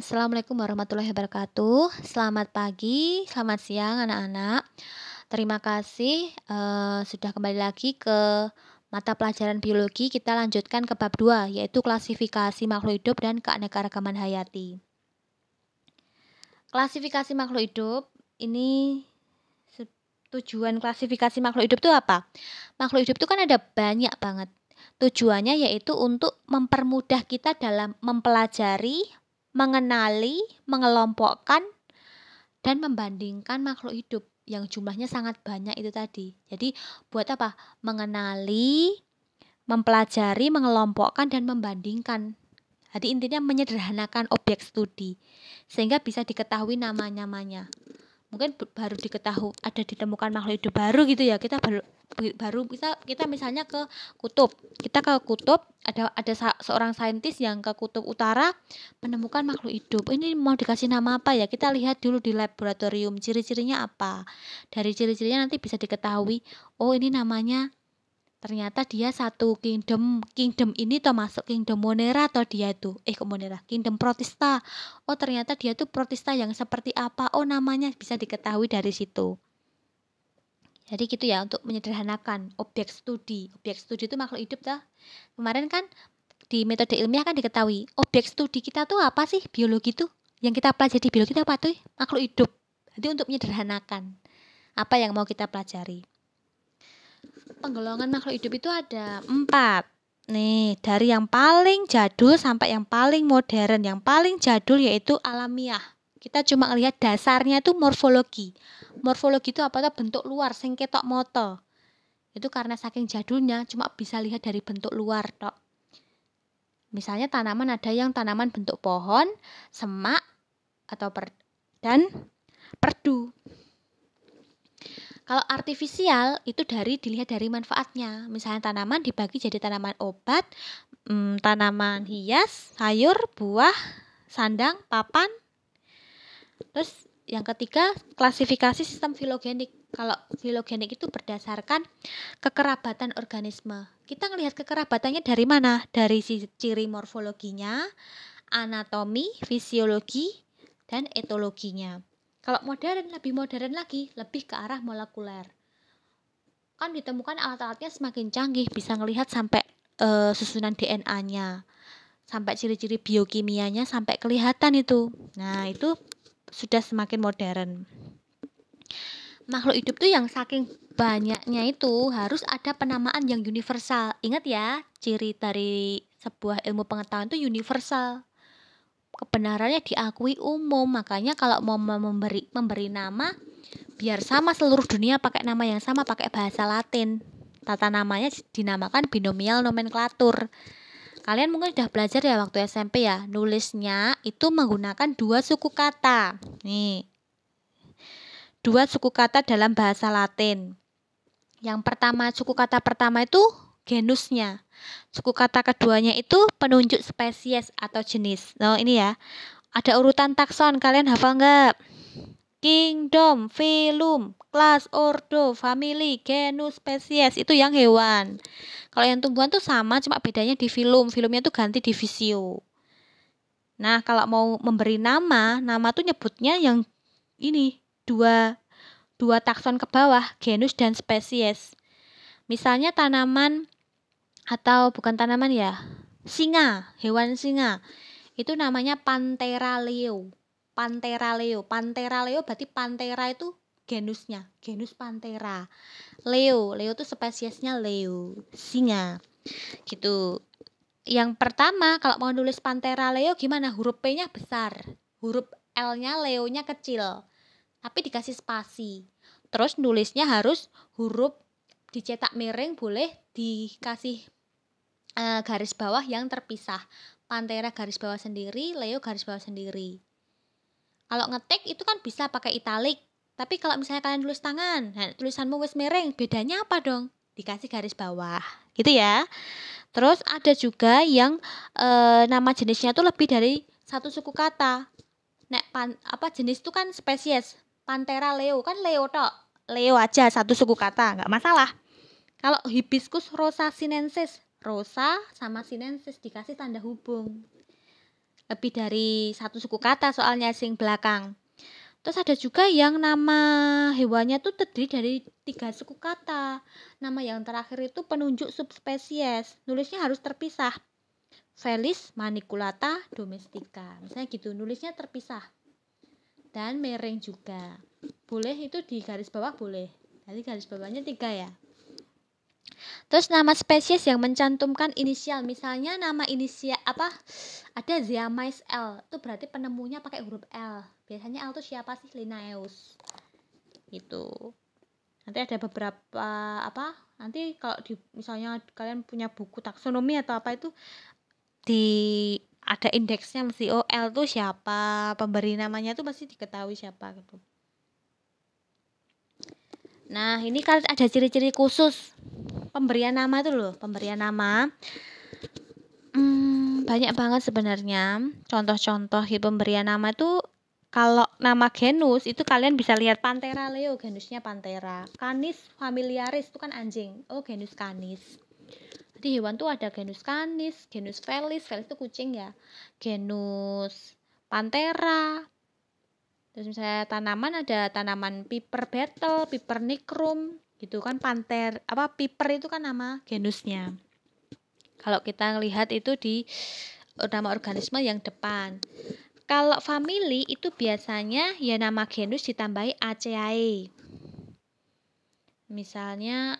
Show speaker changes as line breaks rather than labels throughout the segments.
Assalamualaikum warahmatullahi wabarakatuh. Selamat pagi, selamat siang anak-anak. Terima kasih sudah kembali lagi ke mata pelajaran biologi. Kita lanjutkan ke bab 2, yaitu klasifikasi makhluk hidup dan keanekaragaman hayati. Klasifikasi makhluk hidup, ini tujuan klasifikasi makhluk hidup itu apa? Makhluk hidup itu kan ada banyak banget. Tujuannya yaitu untuk mempermudah kita dalam mempelajari, mengenali, mengelompokkan, dan membandingkan makhluk hidup yang jumlahnya sangat banyak itu tadi. Jadi buat apa? Mengenali, mempelajari, mengelompokkan, dan membandingkan. Jadi intinya menyederhanakan objek studi sehingga bisa diketahui nama-namanya. Mungkin baru diketahui ada ditemukan makhluk hidup baru gitu ya, kita baru kita misalnya ke kutub, ada seorang saintis yang ke kutub utara menemukan makhluk hidup. Ini mau dikasih nama apa ya, kita lihat dulu di laboratorium ciri-cirinya apa. Dari ciri-cirinya nanti bisa diketahui, oh ini namanya ternyata dia satu kingdom ini tuh masuk kingdom Monera atau dia tuh Monera kingdom Protista. Oh ternyata dia tuh Protista yang seperti apa, oh namanya bisa diketahui dari situ. Jadi gitu ya, untuk menyederhanakan objek studi itu makhluk hidup dah. Kemarin kan di metode ilmiah kan diketahui objek studi kita tuh apa sih, biologi tuh yang kita pelajari di biologi itu apa tuh, makhluk hidup. Jadi untuk menyederhanakan apa yang mau kita pelajari. Penggolongan makhluk hidup itu ada 4. Nih, dari yang paling jadul sampai yang paling modern. Yang paling jadul yaitu alamiah. Kita cuma lihat dasarnya itu morfologi. Morfologi itu apa tuh? Bentuk luar sing ketok moto. Itu karena saking jadulnya cuma bisa lihat dari bentuk luar tok. Misalnya tanaman, ada yang tanaman bentuk pohon, semak atau dan perdu. Kalau artifisial itu dilihat dari manfaatnya. Misalnya tanaman dibagi jadi tanaman obat, tanaman hias, sayur, buah, sandang, papan. Terus yang ketiga, klasifikasi sistem filogenik. Kalau filogenik itu berdasarkan kekerabatan organisme. Kita ngelihat kekerabatannya dari mana? Dari ciri morfologinya, anatomi, fisiologi, dan etologinya. Kalau lebih modern lagi, lebih ke arah molekuler. Kan ditemukan alat-alatnya semakin canggih, bisa ngelihat sampai susunan DNA-nya, sampai ciri-ciri biokimianya sampai kelihatan itu. Nah, itu sudah semakin modern. Makhluk hidup tuh yang saking banyaknya itu harus ada penamaan yang universal. Ingat ya, ciri dari sebuah ilmu pengetahuan itu universal. Kebenarannya diakui umum, makanya kalau mau memberi nama biar sama seluruh dunia, pakai nama yang sama, pakai bahasa Latin. Tata namanya dinamakan binomial nomenklatur. Kalian mungkin sudah belajar ya waktu SMP ya, nulisnya itu menggunakan 2 suku kata. Nih, 2 suku kata dalam bahasa Latin. Yang pertama, suku kata pertama itu genusnya. Suku kata keduanya itu penunjuk spesies atau jenis. Nah, ini ya. Ada urutan takson, kalian hafal nggak? Kingdom, phylum, class, ordo, family, genus, spesies. Itu yang hewan. Kalau yang tumbuhan tuh sama, cuma bedanya di phylum. Phylumnya tuh ganti divisio. Nah, kalau mau memberi nama tuh nyebutnya yang ini, dua takson ke bawah, genus dan spesies. Misalnya tanaman atau bukan tanaman ya, singa, hewan singa. Itu namanya Panthera leo. Panthera leo berarti Panthera itu genusnya, genus Panthera. Leo itu spesiesnya leo, singa. Gitu. Yang pertama, kalau mau nulis Panthera leo gimana? Huruf P-nya besar, huruf L-nya Leo-nya kecil. Tapi dikasih spasi. Terus nulisnya harus huruf dicetak miring, boleh dikasih garis bawah yang terpisah. Panthera garis bawah sendiri, Leo garis bawah sendiri. Kalau ngetik itu kan bisa pakai italik. Tapi kalau misalnya kalian tulis tangan, nah, tulisanmu wis miring, bedanya apa dong? Dikasih garis bawah. Gitu ya. Terus ada juga yang nama jenisnya tuh lebih dari 1 suku kata. Jenis itu kan spesies. Panthera leo kan Leo tok. Leo aja 1 suku kata, nggak masalah. Kalau Hibiscus rosa sinensis, rosa sama sinensis dikasih tanda hubung. lebih dari satu suku kata soalnya sing belakang. Terus ada juga yang nama hewannya tuh terdiri dari 3 suku kata. Nama yang terakhir itu penunjuk subspesies. Nulisnya harus terpisah. Felis maniculata domestica. Misalnya gitu, nulisnya terpisah. Dan mereng juga. Boleh itu di garis bawah boleh. Jadi garis bawahnya 3 ya. Terus nama spesies yang mencantumkan inisial, misalnya nama inisial apa? Ada Zeamys L. Itu berarti penemunya pakai huruf L. Biasanya L itu siapa sih? Linnaeus. Gitu. Nanti ada beberapa apa? Nanti kalau misalnya kalian punya buku taksonomi atau apa itu ada indeksnya mesti L itu siapa, pemberi namanya itu pasti diketahui siapa gitu. Nah, ini kan ada ciri-ciri khusus pemberian nama itu loh, pemberian nama. Banyak banget sebenarnya contoh-contoh pemberian nama itu. Kalau nama genus itu kalian bisa lihat Panthera leo, genusnya Panthera. Canis familiaris itu kan anjing, genus Canis. Jadi hewan tuh ada genus Canis, genus Felis itu kucing ya, genus Panthera. Terus misalnya tanaman ada tanaman Piper beetle, Piper nigrum, gitu kan. Piper itu kan nama genusnya. Kalau kita lihat itu di nama organisme yang depan. Kalau family itu biasanya ya nama genus ditambahi Aceae. Misalnya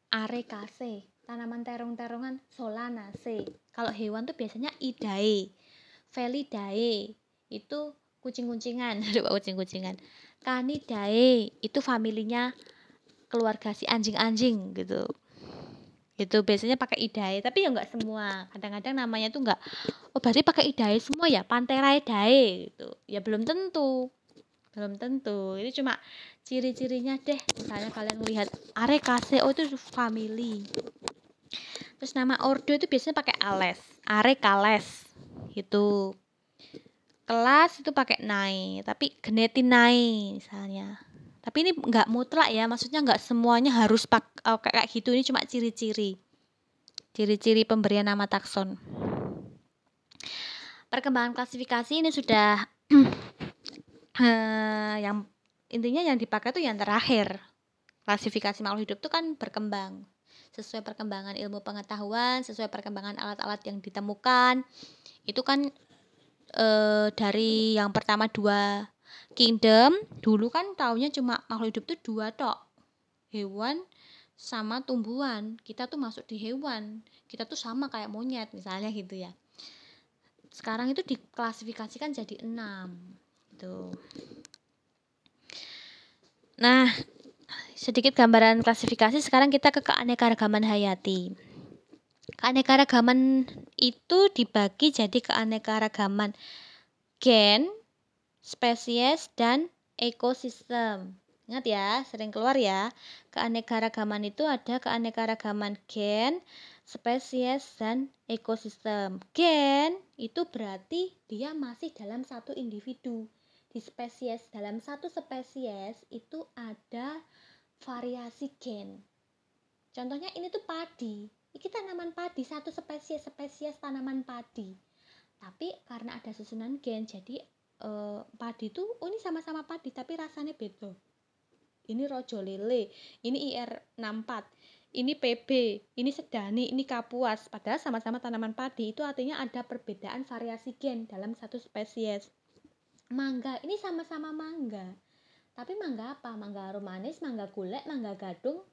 Arecaceae, tanaman terong-terongan Solanaceae. Kalau hewan tuh biasanya Idae, Felidae, itu kucing-kucingan, kucing-kucingan. Canidae, itu familinya keluarga si anjing-anjing gitu. Itu biasanya pakai Idae, tapi ya enggak semua. Kadang-kadang namanya tuh enggak, berarti pakai Idae semua ya, Pantheraceae gitu. Ya belum tentu. Ini cuma ciri-cirinya deh. Misalnya kalian melihat Arecaceae, itu family. Terus nama ordo itu biasanya pakai ales, Arecales gitu. Kelas itu pakai nai, tapi genetinae misalnya. Tapi ini enggak mutlak ya, maksudnya enggak semuanya harus kayak gitu. Ini cuma ciri-ciri pemberian nama takson. Perkembangan klasifikasi ini sudah yang intinya yang dipakai itu yang terakhir. Klasifikasi makhluk hidup itu kan berkembang sesuai perkembangan ilmu pengetahuan, sesuai perkembangan alat-alat yang ditemukan. Itu kan dari yang pertama 2 kingdom, dulu kan taunya cuma makhluk hidup itu 2 tok, hewan sama tumbuhan. Kita tuh masuk di hewan, kita tuh sama kayak monyet misalnya gitu ya. Sekarang itu diklasifikasikan jadi 6 gitu. Nah, sedikit gambaran klasifikasi. Sekarang kita ke keanekaragaman hayati. Keanekaragaman itu dibagi jadi keanekaragaman gen, spesies, dan ekosistem. Ingat ya, sering keluar ya. Keanekaragaman itu ada keanekaragaman gen, spesies, dan ekosistem. Gen itu berarti dia masih dalam satu individu. Di spesies, dalam satu spesies itu ada variasi gen. Contohnya ini tuh padi. Ini tanaman padi, satu spesies tanaman padi. Tapi karena ada susunan gen, jadi padi tuh ini sama-sama padi tapi rasanya beda. Ini rojo lele, ini IR64, ini PB, ini sedani, ini kapuas. Padahal sama-sama tanaman padi, itu artinya ada perbedaan variasi gen dalam satu spesies. Mangga, ini sama-sama mangga. Tapi mangga apa? Mangga romanis, mangga gulek, mangga gadung,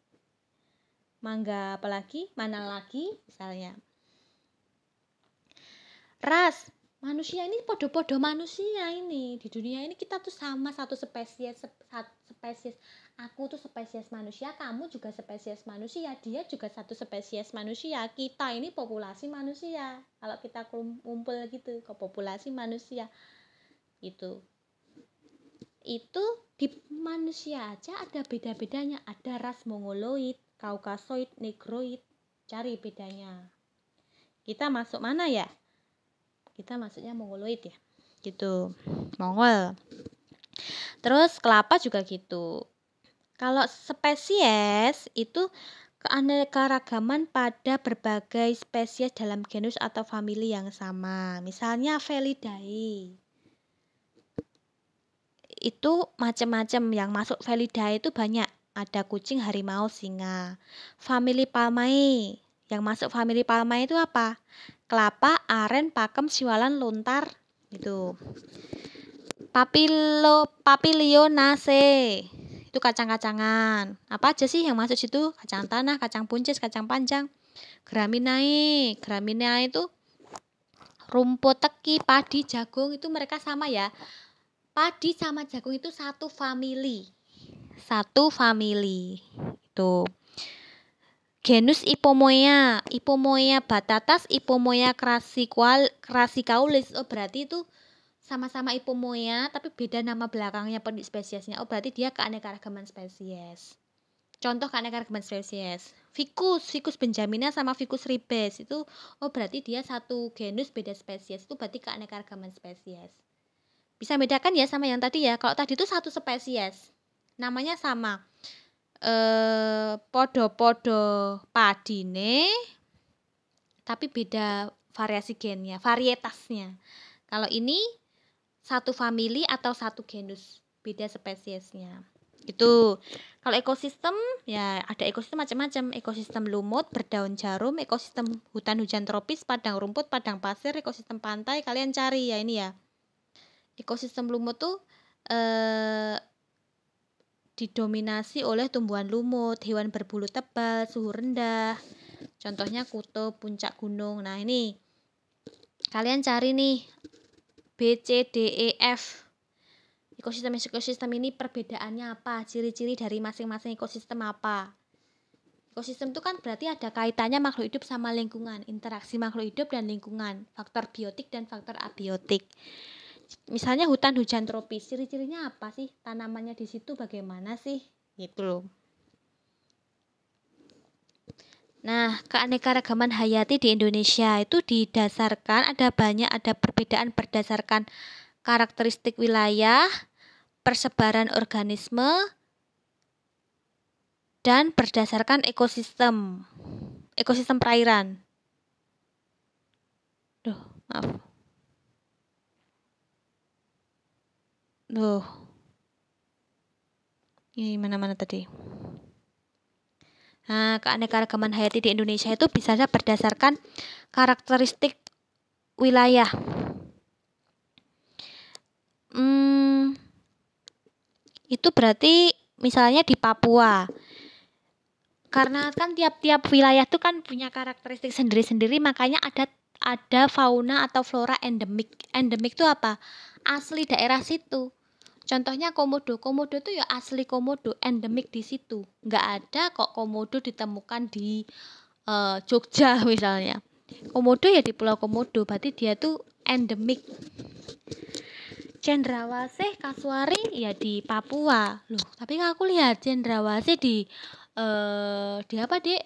mangga apalagi, mana lagi misalnya. Ras, manusia ini podo-podo manusia ini. Di dunia ini kita tuh sama satu spesies. Aku tuh spesies manusia, kamu juga spesies manusia, dia juga satu spesies manusia. Kita ini populasi manusia. Kalau kita kumpul gitu ke populasi manusia itu di manusia aja ada beda-bedanya. Ada ras mongoloid, kaukasoid, negroid. Cari bedanya. Kita masuk mana ya? Kita masuknya mongoloid ya. Gitu. Mongol. Terus kelapa juga gitu. Kalau spesies itu keanekaragaman pada berbagai spesies dalam genus atau famili yang sama. Misalnya Felidae. Itu macam-macam yang masuk Felidae itu banyak. Ada kucing, harimau, singa. Famili Palmae. Yang masuk famili Palmae itu apa? Kelapa, aren, pakem, siwalan, lontar. Itu. Papilionaceae. Itu kacang-kacangan. Apa aja sih yang masuk situ? Kacang tanah, kacang buncis, kacang panjang. Graminae. Graminae itu rumput, teki, padi, jagung itu mereka sama ya. Padi sama jagung itu satu famili. Satu famili. Itu. Genus Ipomoea. Ipomoea batatas, Ipomoea crassicaulis. Oh, berarti itu sama-sama Ipomoea tapi beda nama belakangnya spesiesnya. Oh, berarti dia keanekaragaman spesies. Contoh keanekaragaman spesies. Ficus benjamina sama Ficus ribes itu berarti dia satu genus beda spesies. Itu berarti keanekaragaman spesies. Bisa bedakan ya sama yang tadi ya. Kalau tadi itu satu spesies. Namanya sama. Podo-podo padine tapi beda variasi gennya, varietasnya. Kalau ini satu famili atau satu genus, beda spesiesnya. Itu. Kalau ekosistem ya ada ekosistem macam-macam. Ekosistem lumut, berdaun jarum, ekosistem hutan hujan tropis, padang rumput, padang pasir, ekosistem pantai. Kalian cari ya ini ya. Ekosistem lumut tuh didominasi oleh tumbuhan lumut, hewan berbulu tebal, suhu rendah. Contohnya kutub, puncak gunung. Nah, ini kalian cari nih B, C, D, E, F. Ekosistem ini perbedaannya apa? Ciri-ciri dari masing-masing ekosistem apa? Ekosistem itu kan berarti ada kaitannya makhluk hidup sama lingkungan, interaksi makhluk hidup dan lingkungan, faktor biotik dan faktor abiotik. Misalnya hutan hujan tropis, ciri-cirinya apa sih? Tanamannya di situ bagaimana sih? Gitu loh. Nah, keanekaragaman hayati di Indonesia itu didasarkan ada perbedaan berdasarkan karakteristik wilayah, persebaran organisme, dan berdasarkan ekosistem perairan. Maaf. Ini mana-mana tadi. Nah, keanekaragaman hayati di Indonesia itu bisa berdasarkan karakteristik wilayah. Itu berarti misalnya di Papua. Karena kan tiap-tiap wilayah itu kan punya karakteristik sendiri-sendiri, makanya ada fauna atau flora endemik. Endemik itu apa? Asli daerah situ. Contohnya komodo. Komodo itu ya asli komodo, endemik di situ. Nggak ada kok komodo ditemukan di Jogja misalnya. Komodo ya di Pulau Komodo, berarti dia tuh endemik. Cendrawasih, kasuari ya di Papua. Loh, tapi aku lihat cendrawasih di apa, Dek?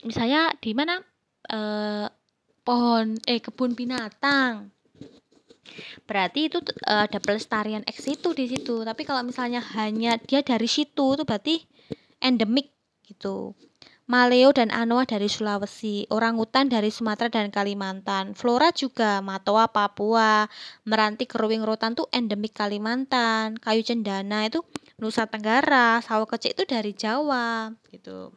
Misalnya di mana? Kebun binatang. Berarti itu ada pelestarian ex situ di situ. Tapi kalau misalnya hanya dia dari situ itu berarti endemik gitu. Maleo dan Anoa dari Sulawesi, orangutan dari Sumatera dan Kalimantan. Flora juga Matoa Papua, meranti keruing rotan tuh endemik Kalimantan. Kayu cendana itu Nusa Tenggara, sawo kecik itu dari Jawa gitu.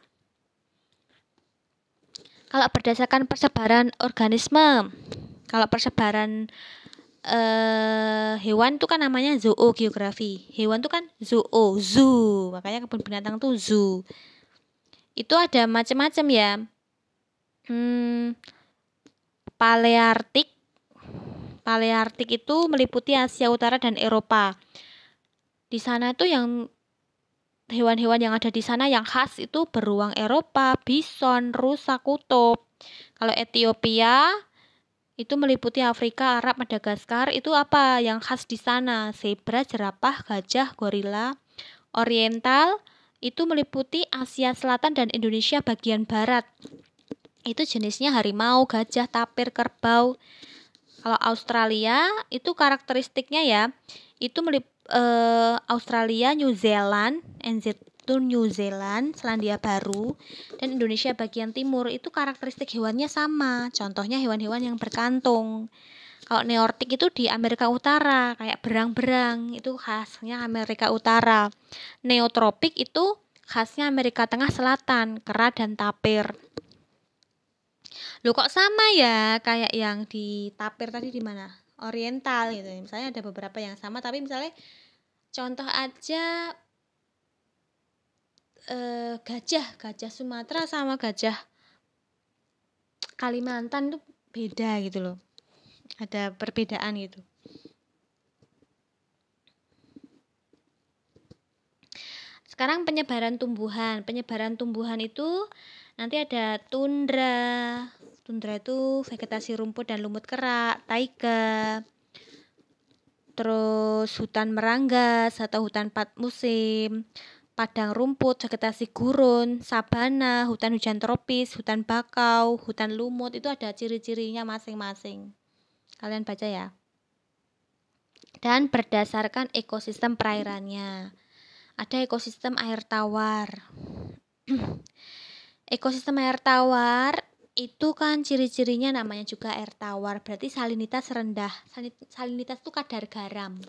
Kalau berdasarkan persebaran organisme, kalau persebaran hewan tuh kan namanya zoogeografi. Hewan tuh kan zoo, makanya kebun binatang tuh zoo. Itu ada macam-macam ya. Paleartik itu meliputi Asia Utara dan Eropa. Di sana tuh yang hewan-hewan yang ada di sana yang khas itu beruang Eropa, bison, rusa, kutub. Kalau Ethiopia itu meliputi Afrika, Arab, Madagaskar. Itu apa yang khas di sana? Zebra, jerapah, gajah, gorila. Oriental itu meliputi Asia Selatan dan Indonesia bagian barat. Itu jenisnya harimau, gajah, tapir, kerbau. Kalau Australia itu karakteristiknya ya, itu Australia, New Zealand, yaitu New Zealand, Selandia Baru, dan Indonesia bagian timur itu karakteristik hewannya sama. Contohnya hewan-hewan yang berkantung. Kalau Nearctic itu di Amerika Utara, kayak berang-berang, itu khasnya Amerika Utara. Neotropik itu khasnya Amerika Tengah Selatan, kera dan tapir. Loh kok sama ya, kayak yang di tapir tadi di mana? Oriental gitu. Misalnya ada beberapa yang sama, tapi misalnya contoh aja gajah Sumatera sama gajah Kalimantan tuh beda gitu loh, ada perbedaan gitu. Sekarang penyebaran tumbuhan itu nanti ada tundra itu vegetasi rumput dan lumut kerak, taiga, terus hutan meranggas atau hutan 4 musim, padang rumput, vegetasi gurun, sabana, hutan hujan tropis, hutan bakau, hutan lumut, itu ada ciri-cirinya masing-masing. Kalian baca ya. Dan berdasarkan ekosistem perairannya. Ada ekosistem air tawar. Ekosistem air tawar itu kan ciri-cirinya namanya juga air tawar, berarti salinitas rendah. Salinitas itu kadar garam.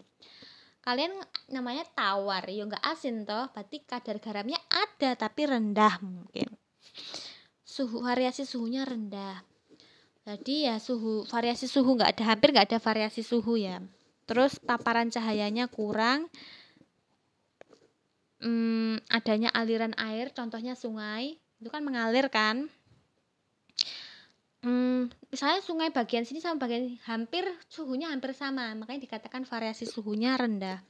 Kalian namanya tawar, ya nggak asin toh, berarti kadar garamnya ada tapi rendah mungkin. Variasi suhunya rendah. Jadi ya variasi suhu hampir nggak ada variasi suhu ya. Terus paparan cahayanya kurang. Adanya aliran air, contohnya sungai, itu kan mengalir kan. Misalnya sungai bagian sini sama bagian suhunya hampir sama, makanya dikatakan variasi suhunya rendah.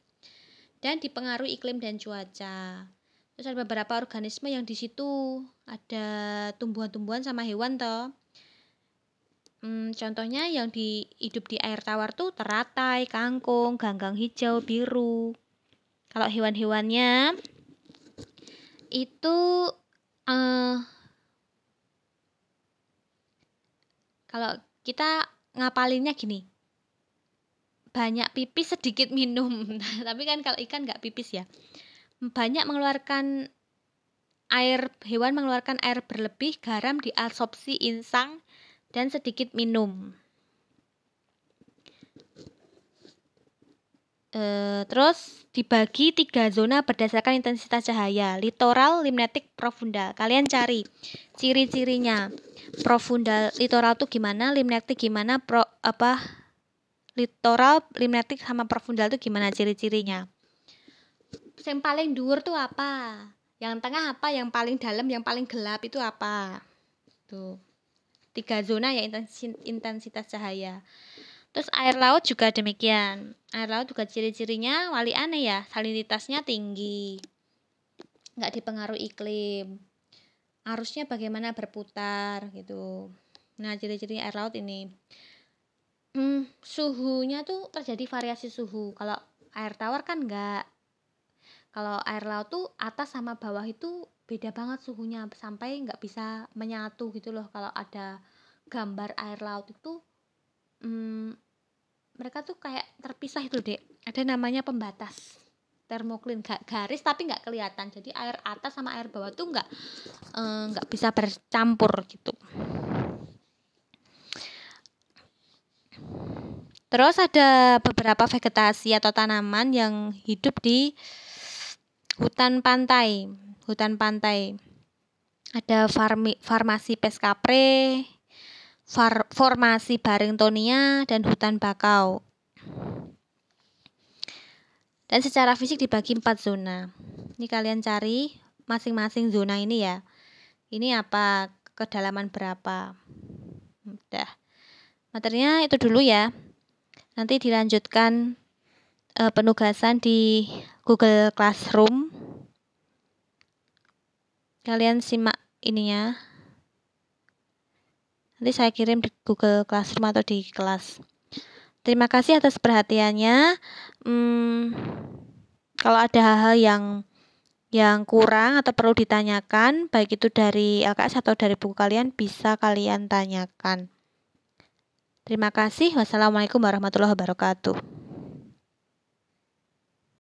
Dan dipengaruhi iklim dan cuaca. Terus ada beberapa organisme yang di situ ada tumbuhan-tumbuhan sama hewan toh. Contohnya yang hidup di air tawar tuh teratai, kangkung, ganggang hijau, biru. Kalau hewan-hewannya itu kalau kita ngapalinnya gini, banyak pipis sedikit minum. Tapi kan kalau ikan nggak pipis ya. Banyak mengeluarkan air, hewan mengeluarkan air berlebih, garam diabsorpsi insang, dan sedikit minum. Terus dibagi 3 zona berdasarkan intensitas cahaya, litoral, limnetik, profundal. Kalian cari ciri-cirinya. Profundal, litoral tuh gimana, limnetik gimana, litoral, limnetik sama profundal tuh gimana ciri-cirinya. Yang paling dhuwur tuh apa? Yang tengah apa? Yang paling dalam, yang paling gelap itu apa? Tuh. 3 zona ya intensitas cahaya. Terus air laut juga demikian. Air laut juga ciri-cirinya wali aneh ya, salinitasnya tinggi, nggak dipengaruhi iklim, arusnya bagaimana berputar gitu. Nah ciri-ciri air laut ini. Suhunya tuh terjadi variasi suhu. Kalau air tawar kan enggak. Kalau air laut tuh atas sama bawah itu beda banget suhunya, sampai nggak bisa menyatu gitu loh. Kalau ada gambar air laut itu mereka tuh kayak terpisah itu dek, ada namanya pembatas termoklin, garis tapi nggak kelihatan, jadi air atas sama air bawah tuh nggak bisa bercampur gitu. Terus ada beberapa vegetasi atau tanaman yang hidup di hutan pantai. Ada formasi Pescapre, formasi Barringtonia, dan hutan bakau. Dan secara fisik dibagi 4 zona. Ini kalian cari masing-masing zona ini ya. Ini apa, kedalaman berapa. Udah. Materinya itu dulu ya. Nanti dilanjutkan penugasan di Google Classroom. Kalian simak ininya. Nanti saya kirim di Google Classroom atau di kelas. Terima kasih atas perhatiannya. Kalau ada hal-hal yang kurang atau perlu ditanyakan, baik itu dari LKS atau dari buku kalian, bisa kalian tanyakan. Terima kasih. Wassalamualaikum warahmatullahi wabarakatuh.